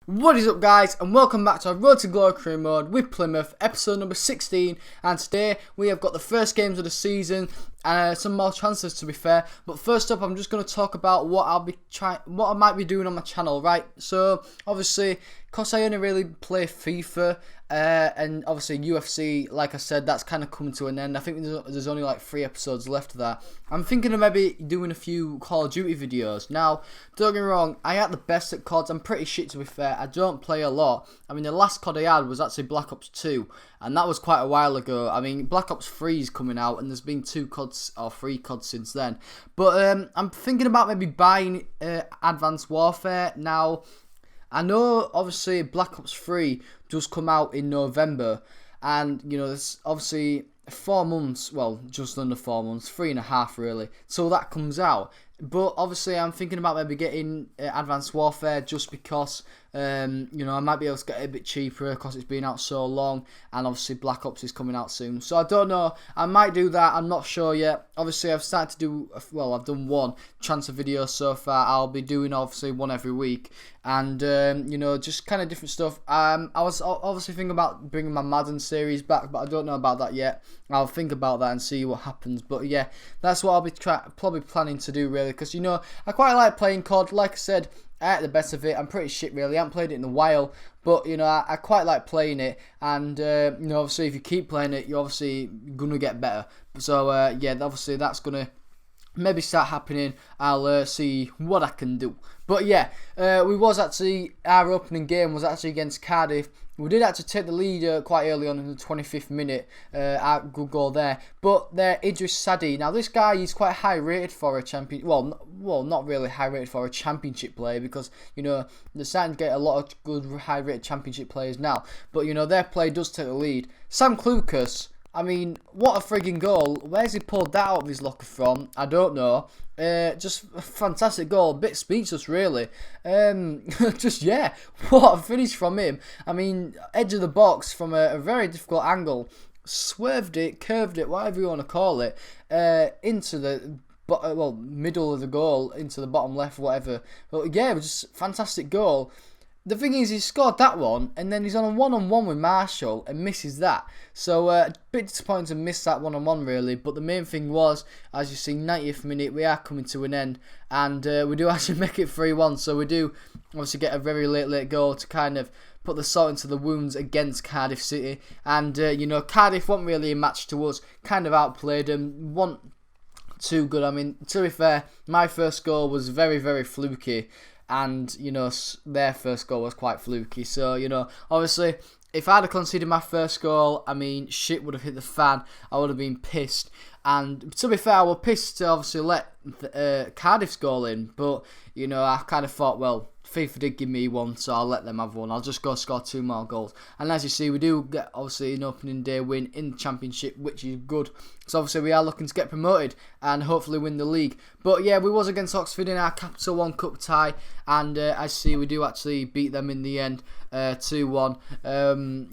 What is up, guys, and welcome back to our Road to Glory career mode with Plymouth, episode number 16. And today we have got the first games of the season and some more transfers, to be fair. But first up, I'm just going to talk about what I might be doing on my channel, right? So obviously, because I only really play FIFA and obviously UFC, like I said, that's kind of coming to an end. I think there's only like 3 episodes left of that. I'm thinking of maybe doing a few Call of Duty videos. Now, don't get me wrong, I ain't the best at CODs. I'm pretty shit, to be fair. I don't play a lot. I mean, the last COD I had was actually Black Ops 2, and that was quite a while ago. I mean, Black Ops 3 is coming out, and there's been 2 CODs or 3 CODs since then. But I'm thinking about maybe buying Advanced Warfare. Now, I know obviously Black Ops 3 does come out in November, and you know, there's obviously 4 months, well, just under 4 months, 3.5 really, till that comes out. But obviously I'm thinking about maybe getting Advanced Warfare just because, you know, I might be able to get it a bit cheaper because it's been out so long, and obviously Black Ops is coming out soon. So I don't know, I might do that, I'm not sure yet. Obviously I've started to do, well, I've done 1 transfer video so far. I'll be doing obviously 1 every week, and you know, just kind of different stuff. I was obviously thinking about bringing my Madden series back, but I don't know about that yet. I'll think about that and see what happens. But yeah, that's what I'll be probably planning to do, really, because you know, I quite like playing COD. Like I said, I had the best of it. I'm pretty shit, really. I haven't played it in a while, but you know, I quite like playing it, and you know, obviously if you keep playing it, you're obviously gonna get better. So yeah, obviously that's gonna maybe start happening. I'll see what I can do. But yeah, our opening game was actually against Cardiff. We did actually take the lead quite early on in the 25th minute. Good goal there. But there, Idris Sadi. Now this guy is quite high rated for a champion. Well, not really high rated for a championship player, because you know they're starting to get a lot of good high rated championship players now. But you know, their play does take the lead. Sam Clucas, I mean, what a frigging goal. Where's he pulled that out of his locker from? I don't know. Just a fantastic goal. A bit speechless, really. Just, yeah, what a finish from him. I mean, edge of the box from a very difficult angle. Swerved it, curved it, whatever you want to call it, into the middle of the goal, into the bottom left, whatever. But yeah, it was just a fantastic goal. The thing is, he scored that one, and then he's on a one-on-one with Marshall and misses that. So, a bit disappointed to miss that one-on-one, really. But the main thing was, as you see, 90th minute, we are coming to an end. And we do actually make it 3-1. So, we do obviously get a very late goal to kind of put the salt into the wounds against Cardiff City. And, you know, Cardiff weren't really a match to us. Kind of outplayed them. Weren't too good. I mean, to be fair, my first goal was very, very fluky. And, you know, their first goal was quite fluky. So, you know, obviously, if I'd have conceded my first goal, I mean, shit would have hit the fan. I would have been pissed. And to be fair, I was pissed to obviously let Cardiff's goal in. But, you know, I kind of thought, well, FIFA did give me 1, so I'll let them have 1. I'll just go score 2 more goals. And as you see, we do get, obviously, an opening day win in the Championship, which is good. So, obviously, we are looking to get promoted and hopefully win the league. But, yeah, we was against Oxford in our Capital One Cup tie. And, as you see, we do actually beat them in the end, 2-1.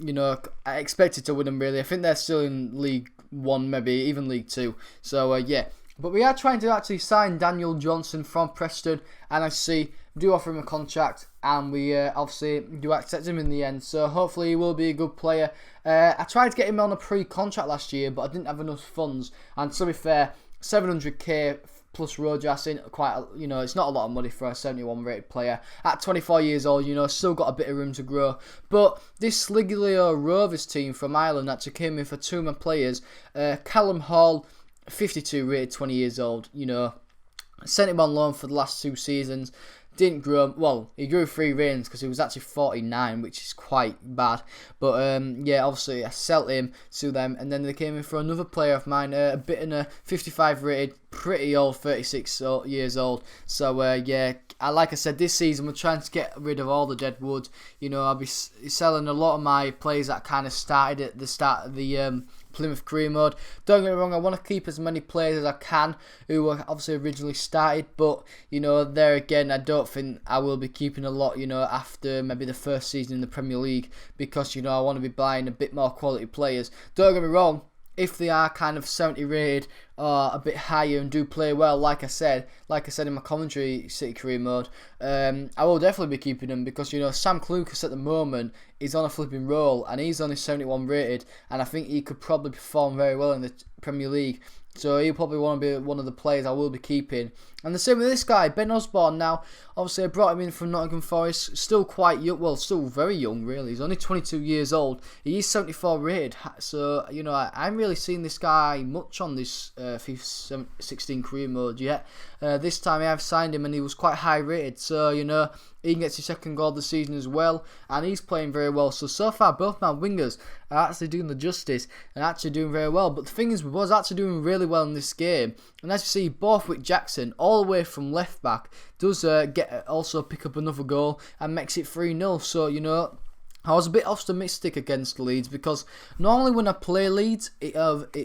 You know, I expected to win them, really. I think they're still in League 1, maybe, even League 2. So, yeah. But we are trying to actually sign Daniel Johnson from Preston. And I see, we do offer him a contract, and we obviously do accept him in the end. So hopefully he will be a good player. I tried to get him on a pre-contract last year, but I didn't have enough funds. And to be fair, 700k plus road dressing, you know, it's not a lot of money for a 71 rated player. At 24 years old, you know, still got a bit of room to grow. But this Sligo Rovers team from Ireland actually came in for 2 of my players. Callum Hall, 52 rated, 20 years old, you know. Sent him on loan for the last 2 seasons. Didn't grow, well, he grew 3 reigns because he was actually 49, which is quite bad. But yeah, obviously I sold him to them, and then they came in for another player of mine, a bit in a 55 rated, pretty old, 36 years old. So yeah, like I said, this season we're trying to get rid of all the dead wood. You know, I'll be selling a lot of my players that kind of started at the start of the Plymouth career mode. Don't get me wrong, I want to keep as many players as I can who were obviously originally started, but you know, there again, I don't think I will be keeping a lot, you know, after maybe the first season in the Premier League, because you know, I want to be buying a bit more quality players. Don't get me wrong, if they are kind of 70 rated or a bit higher and do play well, like I said in my commentary, City career mode, I will definitely be keeping them because, you know, Sam Clucas at the moment is on a flipping roll and he's only 71 rated, and I think he could probably perform very well in the Premier League. So he'll probably want to be one of the players I will be keeping. And the same with this guy, Ben Osborne. Now, obviously I brought him in from Nottingham Forest. Still quite young, well, still very young really. He's only 22 years old. He is 74 rated. So, you know, I haven't really seen this guy much on this FIFA 16 career mode yet. This time I have signed him and he was quite high rated. So, you know, he gets his second goal of the season as well. And he's playing very well. So far, both my wingers are actually doing the justice and actually doing very well. But the thing is, we was actually doing really well in this game. And as you see, Borthwick Jackson, all the way from left back, does also pick up another goal and makes it 3-0. So, you know, I was a bit optimistic against Leeds because normally when I play Leeds, it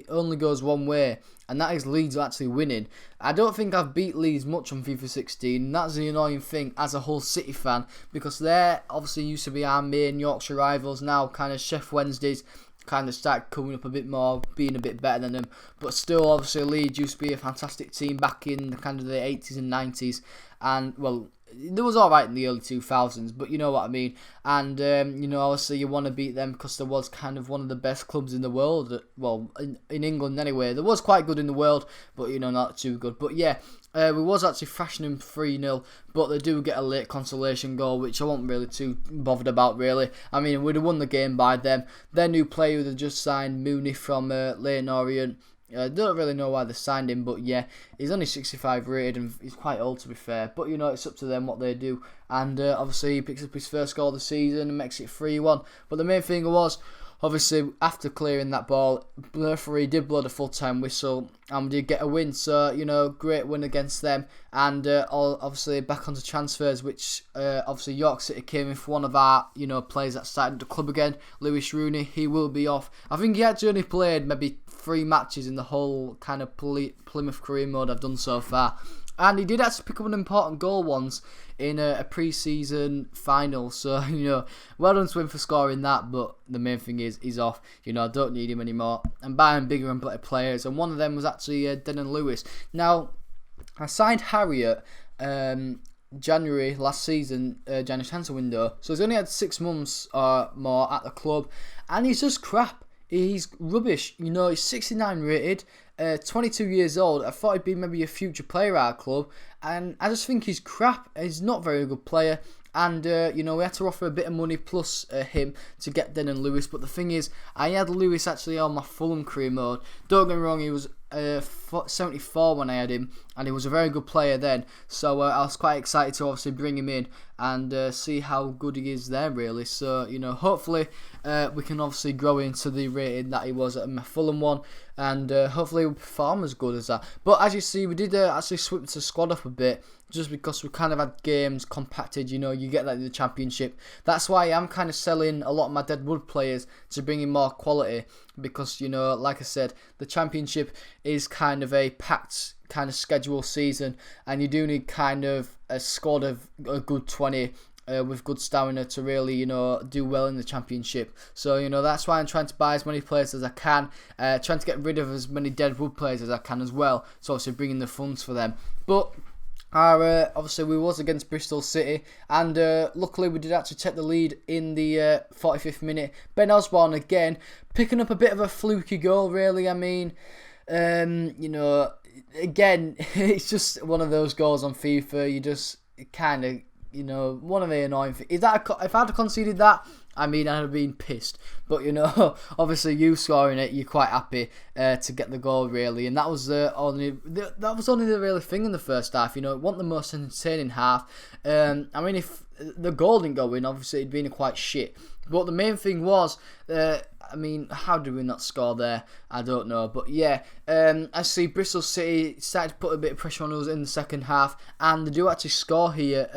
only goes one way, and that is Leeds actually winning. I don't think I've beat Leeds much on FIFA 16, and that's the annoying thing as a whole City fan, because they obviously used to be our main Yorkshire rivals. Now kind of Chef Wednesdays kind of start coming up a bit more, being a bit better than them, but still obviously Leeds used to be a fantastic team back in the kind of the 80s and 90s, and well, it was alright in the early 2000s, but you know what I mean. And you know, obviously you want to beat them because there was kind of one of the best clubs in the world, well, in England anyway. There was quite good in the world, but you know, not too good. But yeah, we was actually thrashing them 3-0, but they do get a late consolation goal, which I wasn't really too bothered about really. I mean, we'd have won the game by them. Their new player who they just signed, Mooney from Leyton Orient, I don't really know why they signed him, but yeah, he's only 65 rated and he's quite old to be fair. But you know, it's up to them what they do. And obviously he picks up his first goal of the season and makes it 3-1. But the main thing was, obviously, after clearing that ball, the referee did blow the full-time whistle and we did get a win. So, you know, great win against them. And obviously back onto transfers, which obviously York City came in for one of our, you know, players that started the club again, Lewis Rooney. He will be off. I think he actually only played maybe 3 matches in the whole kind of Plymouth career mode I've done so far. And he did actually pick up an important goal once in a pre-season final. So, you know, well done to him for scoring that. But the main thing is, he's off. You know, I don't need him anymore. I'm buying bigger and better players. And one of them was actually Denon Lewis. Now, I signed Harriet January last season, January transfer window. So he's only had 6 months or more at the club. And he's just crap. He's rubbish. You know, he's 69 rated, 22 years old. I thought he'd be maybe a future player at our club, and I just think he's crap. He's not a very good player. And, you know, we had to offer a bit of money plus him to get Denon Lewis. But the thing is, I had Lewis actually on my Fulham career mode. Don't get me wrong, he was 74 when I had him, and he was a very good player then. So I was quite excited to obviously bring him in and see how good he is there, really. So, you know, hopefully we can obviously grow into the rating that he was at my Fulham one, and hopefully we'll perform as good as that. But as you see, we did actually switch the squad up a bit, just because we kind of had games compacted. You know, you get that in the Championship. That's why I'm kind of selling a lot of my Deadwood players to bring in more quality, because, you know, like I said, the Championship is kind of a packed kind of schedule season, and you do need kind of a squad of a good 20 with good stamina to really, you know, do well in the Championship. So, you know, that's why I'm trying to buy as many players as I can, trying to get rid of as many Deadwood players as I can as well, so obviously bringing the funds for them. But obviously we was against Bristol City, and luckily we did actually take the lead in the 45th minute. Ben Osborne again picking up a bit of a fluky goal, really. I mean, you know, again, it's just one of those goals on FIFA. You just kind of, you know, one of the annoying things is that if I'd have conceded that, I mean, I'd have been pissed. But, you know, obviously you scoring it, you're quite happy to get the goal, really. And that was only the real thing in the first half. You know, it wasn't the most entertaining half. I mean, if the goal didn't go in, obviously it'd been quite shit. But the main thing was, I mean, how did we not score there? I don't know. But yeah, I see Bristol City started to put a bit of pressure on us in the second half, and they do actually score here.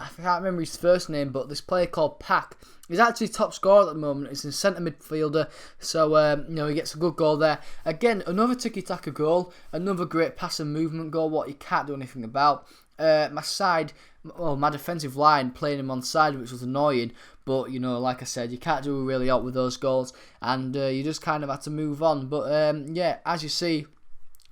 I can't remember his first name, but this player called Pack, he's actually top scorer at the moment. He's in centre midfielder, so you know, he gets a good goal there. Again, another tiki-taka goal, another great pass and movement goal, what you can't do anything about. My my defensive line playing him on side, which was annoying. But, you know, like I said, you can't do really out with those goals, and you just kind of had to move on. But, yeah, as you see,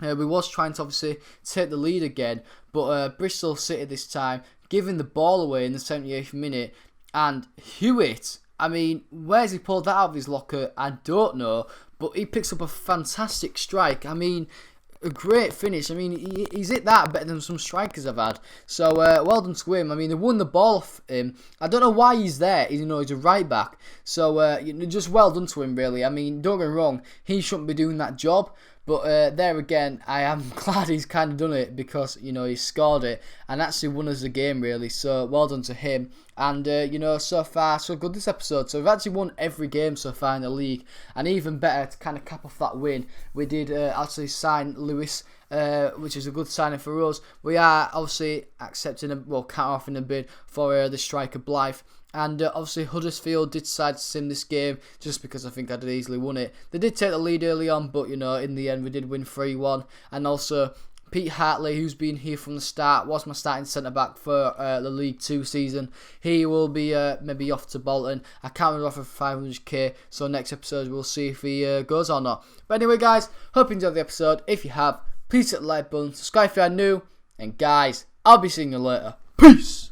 we was trying to obviously take the lead again, but Bristol City this time, giving the ball away in the 78th minute, and Hewitt, I mean, where's he pulled that out of his locker? I don't know, but he picks up a fantastic strike. I mean, a great finish. I mean, he's hit that better than some strikers I've had. So, well done to him. I mean, they won the ball off him. I don't know why he's there. You know, he's a right back. So, just well done to him, really. I mean, don't get me wrong, he shouldn't be doing that job. But there again, I am glad he's kind of done it because, you know, he scored it and actually won us the game, really. So, well done to him. And, you know, so far, so good this episode. So, we've actually won every game so far in the league. And even better, to kind of cap off that win, we did actually sign Lewis, which is a good signing for us. We are obviously accepting, counter-offering a bid for the striker Blythe. And obviously Huddersfield did decide to sim this game just because I think I'd easily won it. They did take the lead early on, but, you know, in the end we did win 3-1. And also Pete Hartley, who's been here from the start, was my starting centre-back for the League 2 season. He will be maybe off to Bolton. I can't offer 500k, so next episode we'll see if he goes or not. But anyway, guys, hope you enjoyed the episode. If you have, please hit the like button, subscribe if you are new, and guys, I'll be seeing you later. Peace!